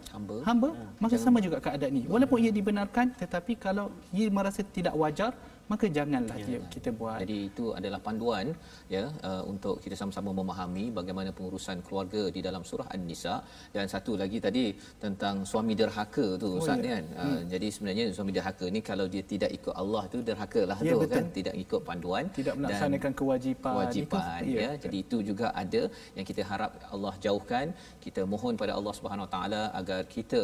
hamba. Maka sama juga keadaan ini. Walaupun ia dibenarkan, tetapi kalau ia merasa tidak wajar, maka janganlah kita buat. Jadi itu adalah panduan ya untuk kita sama-sama memahami bagaimana pengurusan keluarga di dalam surah An-Nisa. Dan satu lagi tadi tentang suami derhaka tu Ustaz kan. Jadi sebenarnya suami derhaka ni kalau dia tidak ikut Allah tu derhakalah tu betul. Kan, tidak ikut panduan, tidak melaksanakan kewajipan itu, ya. Jadi itu juga ada yang kita harap Allah jauhkan. Kita mohon pada Allah Subhanahu Wa Taala agar kita,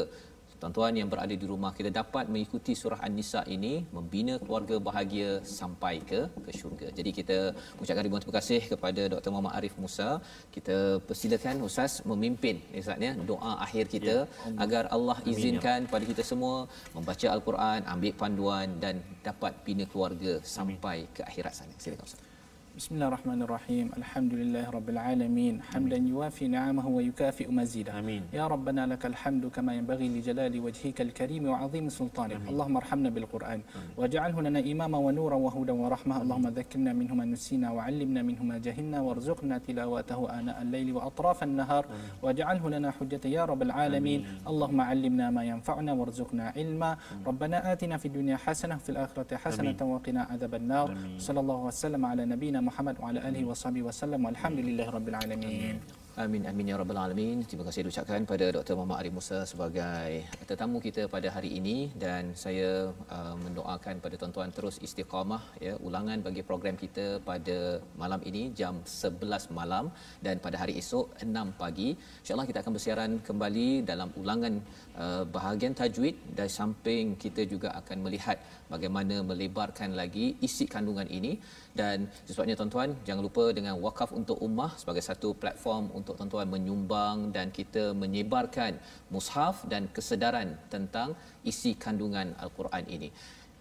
tuan-tuan yang berada di rumah, kita dapat mengikuti surah An-Nisa ini, membina keluarga bahagia sampai ke syurga. Jadi kita ucapkan ribuan terima kasih kepada Dr. Muhammad Arif Musa. Kita persilakan Ustaz memimpin Ustaz ya doa akhir kita agar Allah izinkan pada kita semua membaca Al-Quran, ambil panduan dan dapat bina keluarga sampai ke akhirat sana. Silakan Ustaz. Bismillahirrahmanirrahim. Alhamdulillahirabbil alamin. Hamdan yuwafi ni'amahu wa yukafi'u mazidah. Amin. Ya Rabbana lakal hamdu kama yanbaghi li jalali wajhikal karim wa 'azim sultanik. Allahumma arhamna bil Qur'an waj'alhu lana imama wa nuran wa hudan wa rahmah. Allahumma dhakkirna minhu ma nusina wa 'allimna minhu ma jahilna warzuqna tilawatahu ana al-laili wa atraf an-nahar waj'alhu lana hujjatan ya rabbal alamin. Allahumma 'allimna ma yanfa'una warzuqna ilma. Rabbana atina fid dunya hasanah fil akhirati hasanatan wa qina adzaban nar. Sallallahu wasallam ala nabiyyina Muhammad wa ala alihi washabihi wasallam walhamdulillahirabbil alamin. Amin amin ya rabbal alamin. Terima kasih diucapkan pada Dr. Muhammad Arif Musa sebagai tetamu kita pada hari ini, dan saya mendoakan pada tuan-tuan terus istiqamah ya. Ulangan bagi program kita pada malam ini jam 11 malam dan pada hari esok 6 pagi. Insya-Allah kita akan bersiaran kembali dalam ulangan bahagian tajwid, dan samping kita juga akan melihat bagaimana melebarkan lagi isi kandungan ini. Dan sebabnya tuan-tuan jangan lupa dengan Wakaf untuk Ummah sebagai satu platform untuk tuan-tuan menyumbang dan kita menyebarkan mushaf dan kesedaran tentang isi kandungan Al-Quran ini.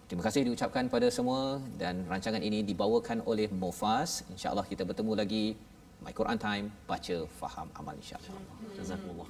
Terima kasih diucapkan pada semua, dan rancangan ini dibawakan oleh Mufas. InsyaAllah kita bertemu lagi My Quran Time, baca, faham, amal insyaAllah. Jazakumullah.